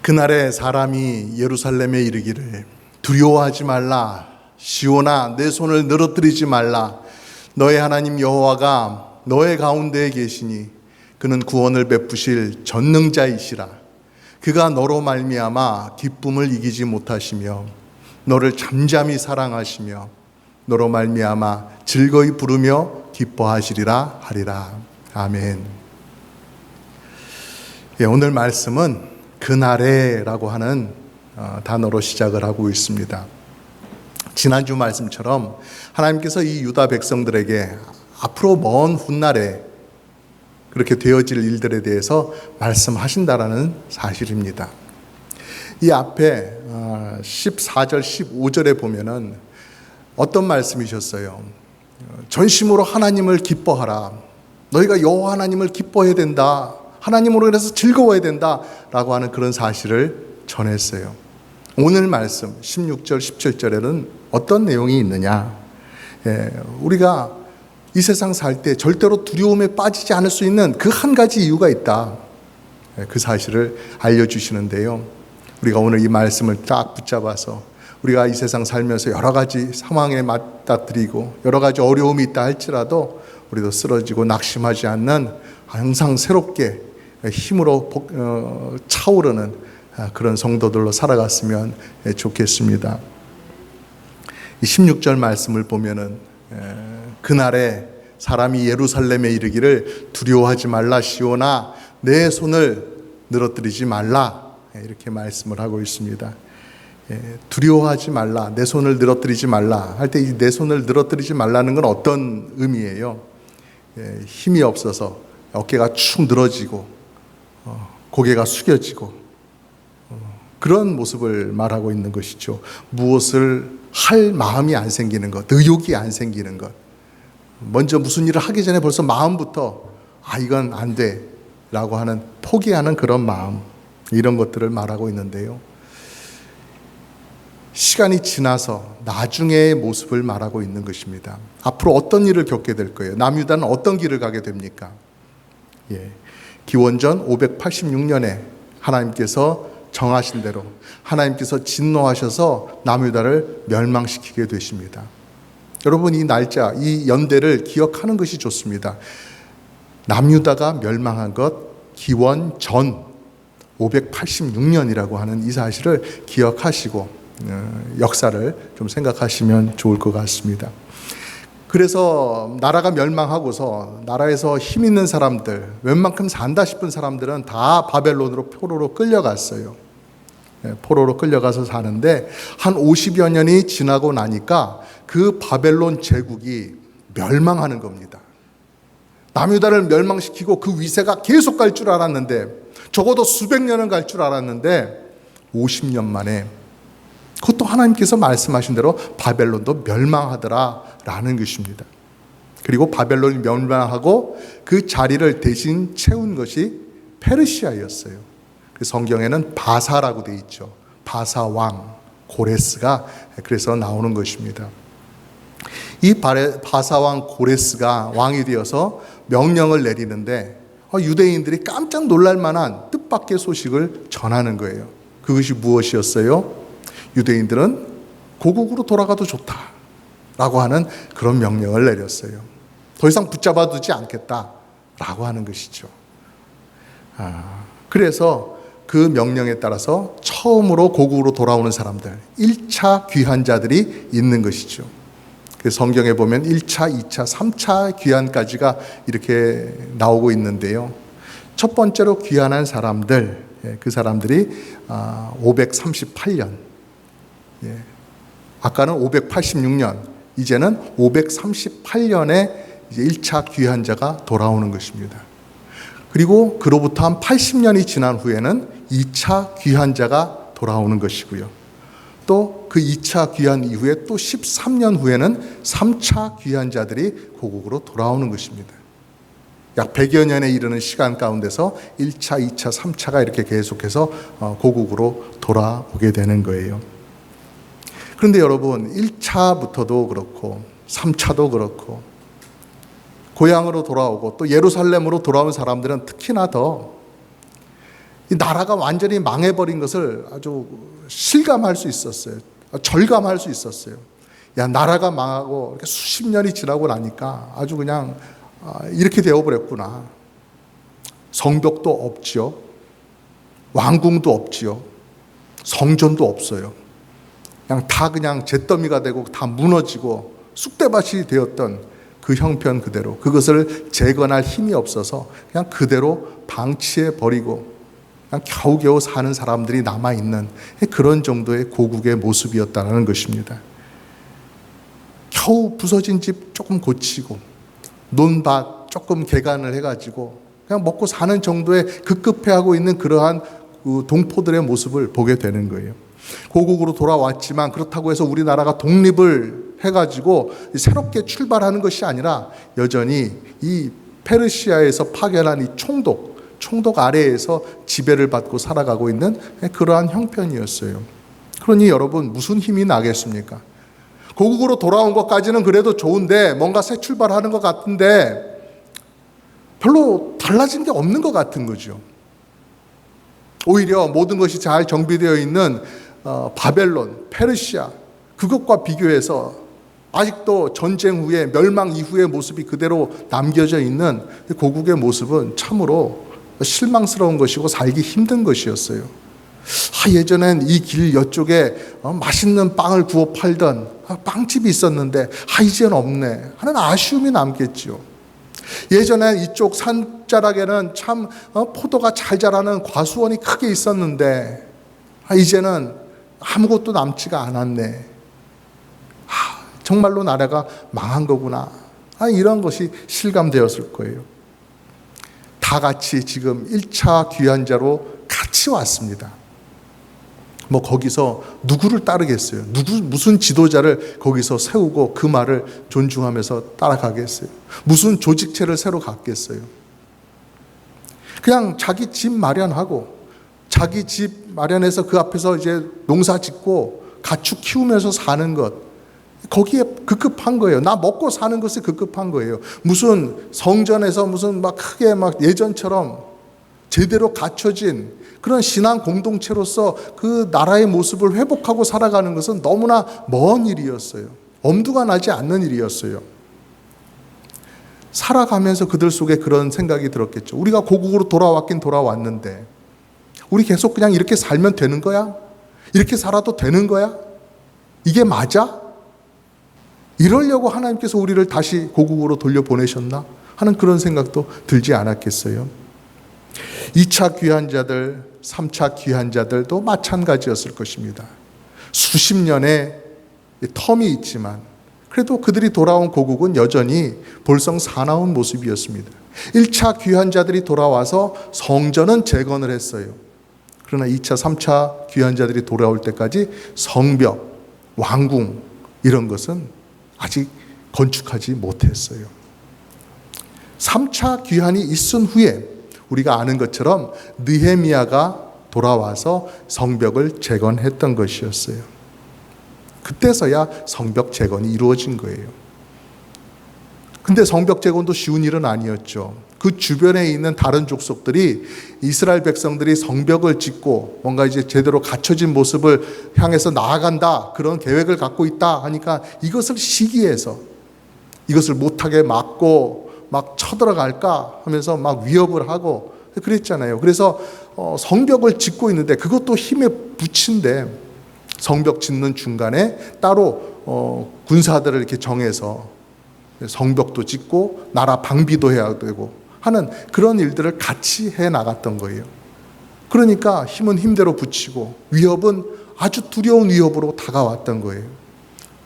그날에 사람이 예루살렘에 이르기를 두려워하지 말라. 시온아 내 손을 늘어뜨리지 말라. 너의 하나님 여호와가 너의 가운데에 계시니 그는 구원을 베푸실 전능자이시라. 그가 너로 말미암아 기쁨을 이기지 못하시며 너를 잠잠히 사랑하시며 너로 말미암아 즐거이 부르며 기뻐하시리라 하리라. 아멘. 오늘 말씀은 그날에라고 하는 단어로 시작을 하고 있습니다. 지난주 말씀처럼 하나님께서 이 유다 백성들에게 앞으로 먼 훗날에 그렇게 되어질 일들에 대해서 말씀하신다라는 사실입니다. 이 앞에 14절 15절에 보면은 어떤 말씀이셨어요? 전심으로 하나님을 기뻐하라. 너희가 여호와 하나님을 기뻐해야 된다. 하나님으로 인해서 즐거워야 된다라고 하는 그런 사실을 전했어요. 오늘 말씀 16절 17절에는 어떤 내용이 있느냐? 우리가 이 세상 살 때 절대로 두려움에 빠지지 않을 수 있는 그 한 가지 이유가 있다. 그 사실을 알려주시는데요. 우리가 오늘 이 말씀을 딱 붙잡아서 우리가 이 세상 살면서 여러 가지 상황에 맞닥뜨리고 여러 가지 어려움이 있다 할지라도 우리도 쓰러지고 낙심하지 않는 항상 새롭게 힘으로 차오르는 그런 성도들로 살아갔으면 좋겠습니다. 이 16절 말씀을 보면은 그날에 사람이 예루살렘에 이르기를 두려워하지 말라. 시온아 내 손을 늘어뜨리지 말라. 이렇게 말씀을 하고 있습니다. 두려워하지 말라. 내 손을 늘어뜨리지 말라 할 때 이 내 손을 늘어뜨리지 말라는 건 어떤 의미예요? 힘이 없어서 어깨가 축 늘어지고 고개가 숙여지고 그런 모습을 말하고 있는 것이죠. 무엇을 할 마음이 안 생기는 것, 의욕이 안 생기는 것. 먼저 무슨 일을 하기 전에 벌써 마음부터 이건 안 돼 라고 하는 포기하는 그런 마음, 이런 것들을 말하고 있는데요. 시간이 지나서 나중의 모습을 말하고 있는 것입니다. 앞으로 어떤 일을 겪게 될 거예요? 남유다는 어떤 길을 가게 됩니까? 기원전 586년에 하나님께서 정하신 대로 하나님께서 진노하셔서 남유다를 멸망시키게 되십니다. 여러분 이 날짜, 이 연대를 기억하는 것이 좋습니다. 남유다가 멸망한 것 기원전 586년이라고 하는 이 사실을 기억하시고 역사를 좀 생각하시면 좋을 것 같습니다. 그래서 나라가 멸망하고서 나라에서 힘 있는 사람들, 웬만큼 산다 싶은 사람들은 다 바벨론으로 포로로 끌려갔어요. 포로로 끌려가서 사는데 한 50여 년이 지나고 나니까 그 바벨론 제국이 멸망하는 겁니다. 남유다를 멸망시키고 그 위세가 계속 갈 줄 알았는데, 적어도 수백 년은 갈 줄 알았는데 50년 만에 그것도 하나님께서 말씀하신 대로 바벨론도 멸망하더라라는 것입니다. 그리고 바벨론이 멸망하고 그 자리를 대신 채운 것이 페르시아였어요. 그 성경에는 바사라고 되어 있죠. 바사 왕 고레스가 그래서 나오는 것입니다. 이 바사 왕 고레스가 왕이 되어서 명령을 내리는데 유대인들이 깜짝 놀랄 만한 뜻밖의 소식을 전하는 거예요. 그것이 무엇이었어요? 유대인들은 고국으로 돌아가도 좋다라고 하는 그런 명령을 내렸어요. 더 이상 붙잡아두지 않겠다라고 하는 것이죠. 그래서 그 명령에 따라서 처음으로 고국으로 돌아오는 사람들, 1차 귀환자들이 있는 것이죠. 성경에 보면 1차, 2차, 3차 귀환까지가 이렇게 나오고 있는데요. 첫 번째로 귀환한 사람들, 그 사람들이 538년, 아까는 586년, 이제는 538년에 이제 1차 귀환자가 돌아오는 것입니다. 그리고 그로부터 한 80년이 지난 후에는 2차 귀환자가 돌아오는 것이고요. 또 그 2차 귀환 이후에 또 13년 후에는 3차 귀환자들이 고국으로 돌아오는 것입니다. 약 100여 년에 이르는 시간 가운데서 1차, 2차, 3차가 이렇게 계속해서 고국으로 돌아오게 되는 거예요. 그런데 여러분 1차부터도 그렇고 3차도 그렇고 고향으로 돌아오고 또 예루살렘으로 돌아온 사람들은 특히나 더 이 나라가 완전히 망해버린 것을 아주 실감할 수 있었어요. 절감할 수 있었어요. 야, 나라가 망하고 이렇게 수십 년이 지나고 나니까 아주 그냥 이렇게 되어버렸구나. 성벽도 없지요. 왕궁도 없지요. 성전도 없어요. 그냥 잿더미가 되고 다 무너지고 쑥대밭이 되었던 그 형편 그대로, 그것을 재건할 힘이 없어서 그냥 그대로 방치해 버리고 그냥 겨우겨우 사는 사람들이 남아있는 그런 정도의 고국의 모습이었다는 것입니다. 겨우 부서진 집 조금 고치고 논밭 조금 개간을 해가지고 그냥 먹고 사는 정도의 급급해하고 있는 그러한 그 동포들의 모습을 보게 되는 거예요. 고국으로 돌아왔지만 그렇다고 해서 우리나라가 독립을 해가지고 새롭게 출발하는 것이 아니라 여전히 이 페르시아에서 파견한 이 총독 아래에서 지배를 받고 살아가고 있는 그러한 형편이었어요. 그러니 여러분, 무슨 힘이 나겠습니까? 고국으로 돌아온 것까지는 그래도 좋은데, 뭔가 새 출발하는 것 같은데 별로 달라진 게 없는 것 같은 거죠. 오히려 모든 것이 잘 정비되어 있는 바벨론, 페르시아, 그것과 비교해서 아직도 전쟁 후에, 멸망 이후의 모습이 그대로 남겨져 있는 고국의 모습은 참으로 실망스러운 것이고 살기 힘든 것이었어요. 예전엔 이 길 옆쪽에 맛있는 빵을 구워 팔던 빵집이 있었는데 이제는 없네 하는 아쉬움이 남겠죠. 예전엔 이쪽 산자락에는 참 포도가 잘 자라는 과수원이 크게 있었는데 이제는 아무것도 남지가 않았네. 정말로 나라가 망한 거구나. 이런 것이 실감되었을 거예요. 다 같이 지금 1차 귀환자로 같이 왔습니다. 거기서 누구를 따르겠어요? 무슨 지도자를 거기서 세우고 그 말을 존중하면서 따라가겠어요? 무슨 조직체를 새로 갖겠어요? 그냥 자기 집 마련하고, 자기 집 마련해서 그 앞에서 이제 농사 짓고 가축 키우면서 사는 것, 거기에 급급한 거예요. 나 먹고 사는 것에 급급한 거예요. 무슨 성전에서 무슨 크게 예전처럼 제대로 갖춰진 그런 신앙 공동체로서 그 나라의 모습을 회복하고 살아가는 것은 너무나 먼 일이었어요. 엄두가 나지 않는 일이었어요. 살아가면서 그들 속에 그런 생각이 들었겠죠. 우리가 고국으로 돌아왔긴 돌아왔는데 우리 계속 그냥 이렇게 살면 되는 거야? 이렇게 살아도 되는 거야? 이게 맞아? 이러려고 하나님께서 우리를 다시 고국으로 돌려보내셨나 하는 그런 생각도 들지 않았겠어요. 2차 귀환자들, 3차 귀환자들도 마찬가지였을 것입니다. 수십 년의 텀이 있지만 그래도 그들이 돌아온 고국은 여전히 볼성 사나운 모습이었습니다. 1차 귀환자들이 돌아와서 성전은 재건을 했어요. 그러나 2차, 3차 귀환자들이 돌아올 때까지 성벽, 왕궁 이런 것은 아직 건축하지 못했어요. 3차 귀환이 있은 후에 우리가 아는 것처럼 느헤미야가 돌아와서 성벽을 재건했던 것이었어요. 그때서야 성벽 재건이 이루어진 거예요. 근데 성벽 재건도 쉬운 일은 아니었죠. 그 주변에 있는 다른 족속들이 이스라엘 백성들이 성벽을 짓고 뭔가 이제 제대로 갖춰진 모습을 향해서 나아간다, 그런 계획을 갖고 있다 하니까 이것을 시기해서 이것을 못하게 막고 쳐들어갈까 하면서 위협을 하고 그랬잖아요. 그래서 성벽을 짓고 있는데 그것도 힘에 부친데 성벽 짓는 중간에 따로 군사들을 이렇게 정해서 성벽도 짓고 나라 방비도 해야 되고 하는 그런 일들을 같이 해 나갔던 거예요. 그러니까 힘은 힘대로 붙이고 위협은 아주 두려운 위협으로 다가왔던 거예요.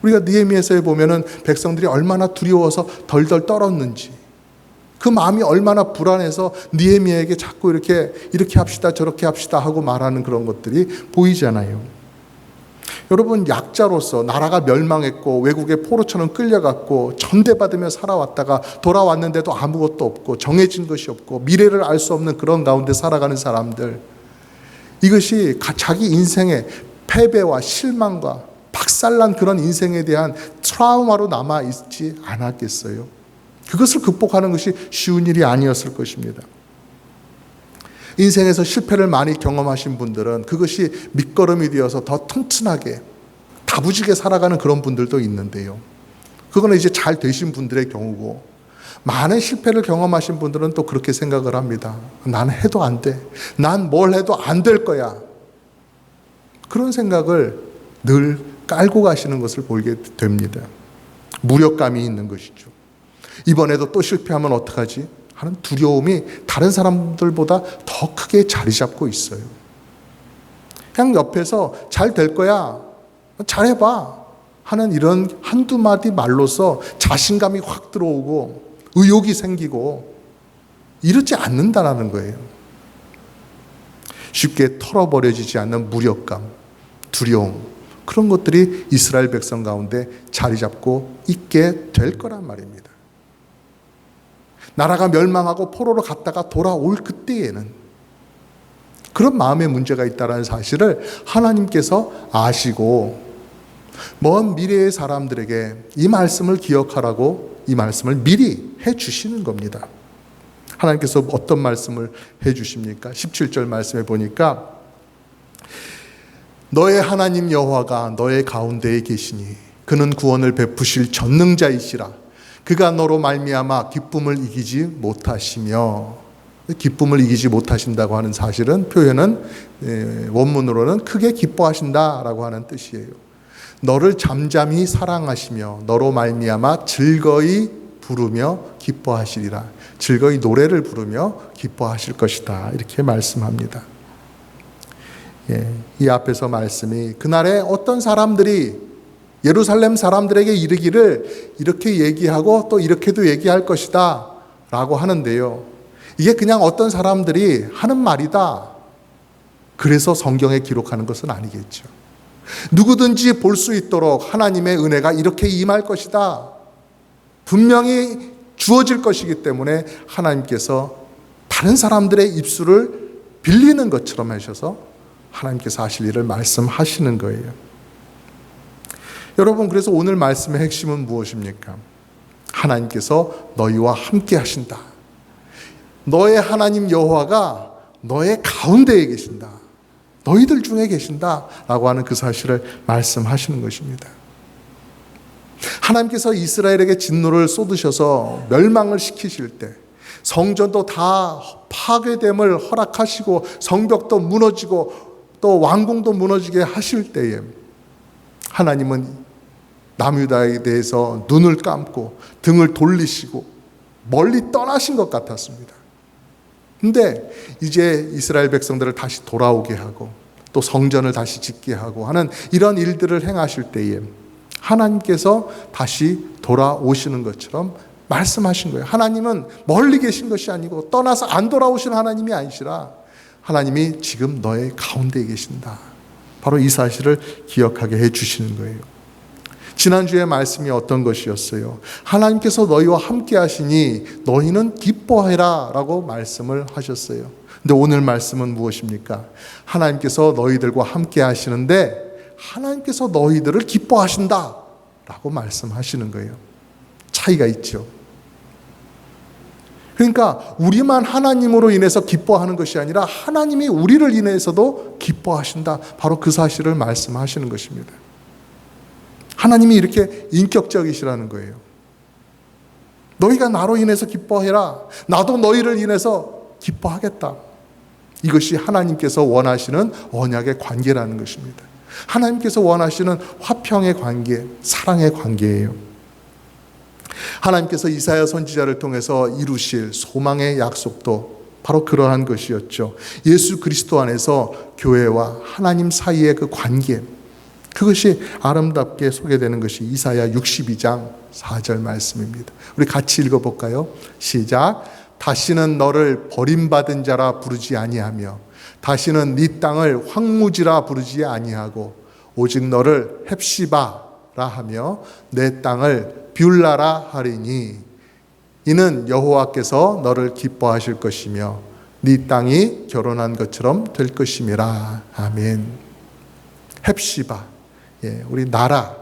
우리가 느헤미야서에 보면은 백성들이 얼마나 두려워서 덜덜 떨었는지, 그 마음이 얼마나 불안해서 느헤미야에게 자꾸 이렇게 합시다 저렇게 합시다 하고 말하는 그런 것들이 보이잖아요. 여러분, 약자로서 나라가 멸망했고 외국의 포로처럼 끌려갔고 전대받으며 살아왔다가 돌아왔는데도 아무것도 없고 정해진 것이 없고 미래를 알 수 없는 그런 가운데 살아가는 사람들, 이것이 자기 인생의 패배와 실망과 박살난 그런 인생에 대한 트라우마로 남아있지 않았겠어요? 그것을 극복하는 것이 쉬운 일이 아니었을 것입니다. 인생에서 실패를 많이 경험하신 분들은 그것이 밑거름이 되어서 더 튼튼하게 다부지게 살아가는 그런 분들도 있는데요. 그거는 이제 잘 되신 분들의 경우고, 많은 실패를 경험하신 분들은 또 그렇게 생각을 합니다. 난 해도 안 돼. 난 뭘 해도 안 될 거야. 그런 생각을 늘 깔고 가시는 것을 보게 됩니다. 무력감이 있는 것이죠. 이번에도 또 실패하면 어떡하지? 하는 두려움이 다른 사람들보다 더 크게 자리 잡고 있어요. 그냥 옆에서 잘 될 거야. 잘해봐. 하는 이런 한두 마디 말로서 자신감이 확 들어오고 의욕이 생기고 이러지 않는다라는 거예요. 쉽게 털어버려지지 않는 무력감, 두려움, 그런 것들이 이스라엘 백성 가운데 자리 잡고 있게 될 거란 말입니다. 나라가 멸망하고 포로로 갔다가 돌아올 그때에는 그런 마음의 문제가 있다는 사실을 하나님께서 아시고 먼 미래의 사람들에게 이 말씀을 기억하라고 이 말씀을 미리 해주시는 겁니다. 하나님께서 어떤 말씀을 해주십니까? 17절 말씀에 보니까 너의 하나님 여호와가 너의 가운데에 계시니 그는 구원을 베푸실 전능자이시라. 그가 너로 말미암아 기쁨을 이기지 못하시며, 기쁨을 이기지 못하신다고 하는 사실은 표현은 원문으로는 크게 기뻐하신다라고 하는 뜻이에요. 너를 잠잠히 사랑하시며 너로 말미암아 즐거이 부르며 기뻐하시리라. 즐거이 노래를 부르며 기뻐하실 것이다. 이렇게 말씀합니다. 이 앞에서 말씀이 그날에 어떤 사람들이 예루살렘 사람들에게 이르기를 이렇게 얘기하고 또 이렇게도 얘기할 것이다 라고 하는데요. 이게 그냥 어떤 사람들이 하는 말이다. 그래서 성경에 기록하는 것은 아니겠죠. 누구든지 볼 수 있도록 하나님의 은혜가 이렇게 임할 것이다. 분명히 주어질 것이기 때문에 하나님께서 다른 사람들의 입술을 빌리는 것처럼 하셔서 하나님께서 하실 일을 말씀하시는 거예요. 여러분, 그래서 오늘 말씀의 핵심은 무엇입니까? 하나님께서 너희와 함께 하신다. 너의 하나님 여호와가 너의 가운데에 계신다. 너희들 중에 계신다 라고 하는 그 사실을 말씀하시는 것입니다. 하나님께서 이스라엘에게 진노를 쏟으셔서 멸망을 시키실 때 성전도 다 파괴됨을 허락하시고 성벽도 무너지고 또 왕궁도 무너지게 하실 때에 하나님은 남유다에 대해서 눈을 감고 등을 돌리시고 멀리 떠나신 것 같았습니다. 근데 이제 이스라엘 백성들을 다시 돌아오게 하고 또 성전을 다시 짓게 하고 하는 이런 일들을 행하실 때에 하나님께서 다시 돌아오시는 것처럼 말씀하신 거예요. 하나님은 멀리 계신 것이 아니고 떠나서 안 돌아오시는 하나님이 아니시라 하나님이 지금 너의 가운데에 계신다. 바로 이 사실을 기억하게 해주시는 거예요. 지난주에 말씀이 어떤 것이었어요? 하나님께서 너희와 함께 하시니 너희는 기뻐해라 라고 말씀을 하셨어요. 근데 오늘 말씀은 무엇입니까? 하나님께서 너희들과 함께 하시는데 하나님께서 너희들을 기뻐하신다 라고 말씀하시는 거예요. 차이가 있죠. 그러니까 우리만 하나님으로 인해서 기뻐하는 것이 아니라 하나님이 우리를 인해서도 기뻐하신다. 바로 그 사실을 말씀하시는 것입니다. 하나님이 이렇게 인격적이시라는 거예요. 너희가 나로 인해서 기뻐해라. 나도 너희를 인해서 기뻐하겠다. 이것이 하나님께서 원하시는 언약의 관계라는 것입니다. 하나님께서 원하시는 화평의 관계, 사랑의 관계예요. 하나님께서 이사야 선지자를 통해서 이루실 소망의 약속도 바로 그러한 것이었죠. 예수 그리스도 안에서 교회와 하나님 사이의 그 관계, 그것이 아름답게 소개되는 것이 이사야 62장 4절 말씀입니다. 우리 같이 읽어볼까요? 시작. 다시는 너를 버림받은 자라 부르지 아니하며 다시는 네 땅을 황무지라 부르지 아니하고 오직 너를 헵시바라 하며 내 땅을 뷰라라 하리니 이는 여호와께서 너를 기뻐하실 것이며 네 땅이 결혼한 것처럼 될 것임이라. 아멘. 헵시바, 우리 나라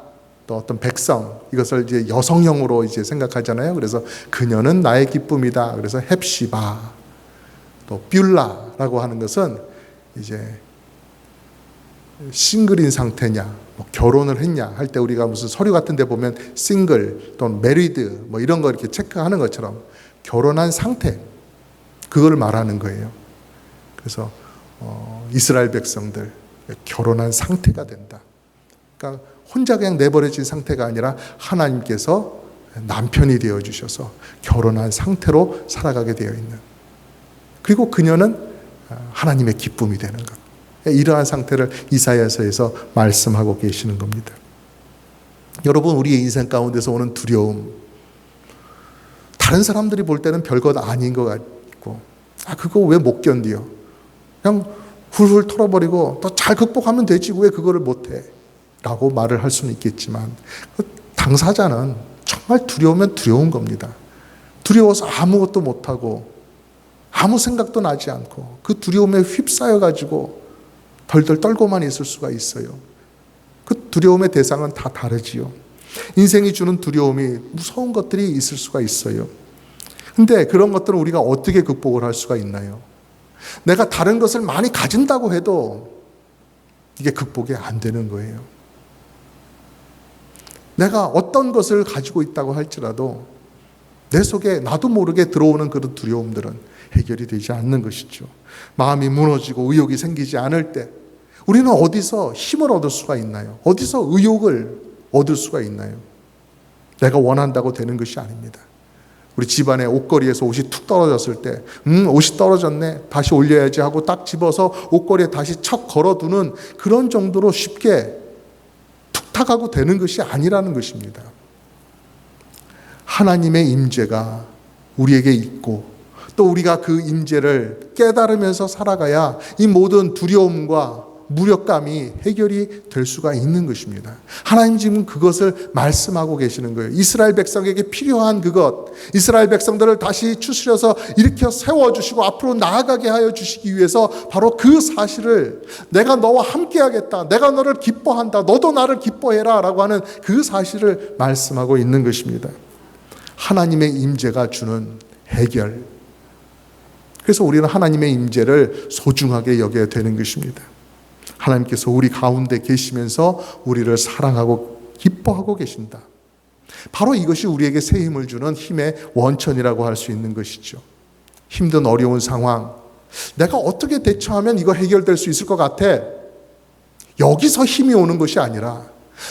또 어떤 백성, 이것을 이제 여성형으로 이제 생각하잖아요. 그래서 그녀는 나의 기쁨이다. 그래서 헵시바, 또 뷰라라고 있다라고 하는 것은 이제 싱글인 상태냐, 뭐 결혼을 했냐 할 때 우리가 무슨 서류 같은 데 보면 싱글 또는 메리드 뭐 이런 거 이렇게 체크하는 것처럼 결혼한 상태, 그걸 말하는 거예요. 그래서 이스라엘 백성들 결혼한 상태가 된다. 그러니까 혼자 그냥 내버려진 상태가 아니라 하나님께서 남편이 되어주셔서 결혼한 상태로 살아가게 되어 있는, 그리고 그녀는 하나님의 기쁨이 되는 것, 이러한 상태를 이사야서에서 말씀하고 계시는 겁니다. 여러분, 우리의 인생 가운데서 오는 두려움, 다른 사람들이 볼 때는 별것 아닌 것 같고, 그거 왜 못 견디요? 그냥 훌훌 털어버리고 또 잘 극복하면 되지 왜 그거를 못해? 라고 말을 할 수는 있겠지만, 당사자는 정말 두려우면 두려운 겁니다. 두려워서 아무것도 못하고 아무 생각도 나지 않고 그 두려움에 휩싸여가지고 덜덜 떨고만 있을 수가 있어요. 그 두려움의 대상은 다 다르지요. 인생이 주는 두려움이 무서운 것들이 있을 수가 있어요. 근데 그런 것들은 우리가 어떻게 극복을 할 수가 있나요? 내가 다른 것을 많이 가진다고 해도 이게 극복이 안 되는 거예요. 내가 어떤 것을 가지고 있다고 할지라도 내 속에 나도 모르게 들어오는 그런 두려움들은 해결이 되지 않는 것이죠. 마음이 무너지고 의욕이 생기지 않을 때 우리는 어디서 힘을 얻을 수가 있나요? 어디서 의욕을 얻을 수가 있나요? 내가 원한다고 되는 것이 아닙니다. 우리 집안의 옷걸이에서 옷이 툭 떨어졌을 때 옷이 떨어졌네, 다시 올려야지 하고 딱 집어서 옷걸이에 다시 척 걸어두는 그런 정도로 쉽게 툭탁하고 되는 것이 아니라는 것입니다. 하나님의 임재가 우리에게 있고 또 우리가 그 임재를 깨달으면서 살아가야 이 모든 두려움과 무력감이 해결이 될 수가 있는 것입니다. 하나님 지금 그것을 말씀하고 계시는 거예요. 이스라엘 백성에게 필요한 그것, 이스라엘 백성들을 다시 추스려서 일으켜 세워주시고 앞으로 나아가게 하여 주시기 위해서 바로 그 사실을, 내가 너와 함께 하겠다, 내가 너를 기뻐한다, 너도 나를 기뻐해라 라고 하는 그 사실을 말씀하고 있는 것입니다. 하나님의 임재가 주는 해결, 그래서 우리는 하나님의 임재를 소중하게 여겨야 되는 것입니다. 하나님께서 우리 가운데 계시면서 우리를 사랑하고 기뻐하고 계신다. 바로 이것이 우리에게 새 힘을 주는 힘의 원천이라고 할 수 있는 것이죠. 힘든 어려운 상황, 내가 어떻게 대처하면 이거 해결될 수 있을 것 같아? 여기서 힘이 오는 것이 아니라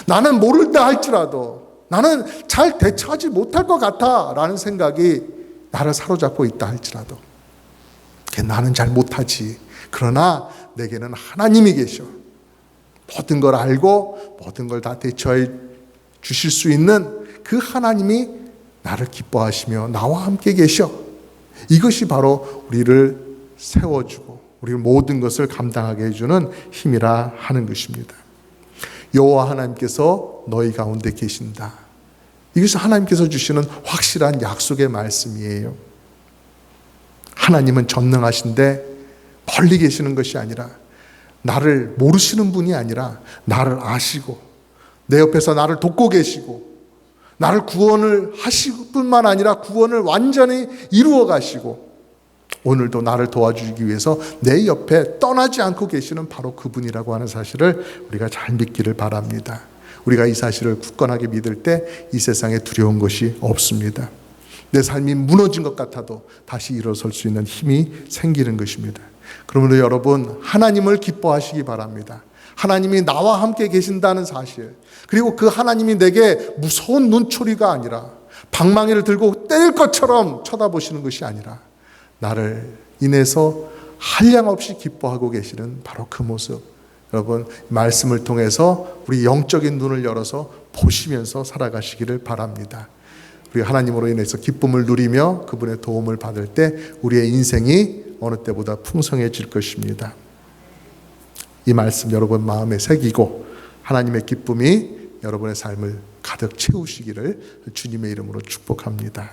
나는 모른다 할지라도, 나는 잘 대처하지 못할 것 같아 라는 생각이 나를 사로잡고 있다 할지라도, 나는 잘 못하지, 그러나 내게는 하나님이 계셔, 모든 걸 알고 모든 걸 다 대처해 주실 수 있는 그 하나님이 나를 기뻐하시며 나와 함께 계셔. 이것이 바로 우리를 세워주고 우리 모든 것을 감당하게 해주는 힘이라 하는 것입니다. 여호와 하나님께서 너희 가운데 계신다. 이것이 하나님께서 주시는 확실한 약속의 말씀이에요. 하나님은 전능하신데 멀리 계시는 것이 아니라, 나를 모르시는 분이 아니라 나를 아시고 내 옆에서 나를 돕고 계시고 나를 구원을 하실 뿐만 아니라 구원을 완전히 이루어 가시고 오늘도 나를 도와주기 위해서 내 옆에 떠나지 않고 계시는 바로 그분이라고 하는 사실을 우리가 잘 믿기를 바랍니다. 우리가 이 사실을 굳건하게 믿을 때 이 세상에 두려운 것이 없습니다. 내 삶이 무너진 것 같아도 다시 일어설 수 있는 힘이 생기는 것입니다. 그러므로 여러분, 하나님을 기뻐하시기 바랍니다. 하나님이 나와 함께 계신다는 사실, 그리고 그 하나님이 내게 무서운 눈초리가 아니라 방망이를 들고 때릴 것처럼 쳐다보시는 것이 아니라 나를 인해서 한량없이 기뻐하고 계시는 바로 그 모습, 여러분 말씀을 통해서 우리 영적인 눈을 열어서 보시면서 살아가시기를 바랍니다. 우리 하나님으로 인해서 기쁨을 누리며 그분의 도움을 받을 때 우리의 인생이 어느 때보다 풍성해질 것입니다. 이 말씀 여러분 마음에 새기고 하나님의 기쁨이 여러분의 삶을 가득 채우시기를 주님의 이름으로 축복합니다.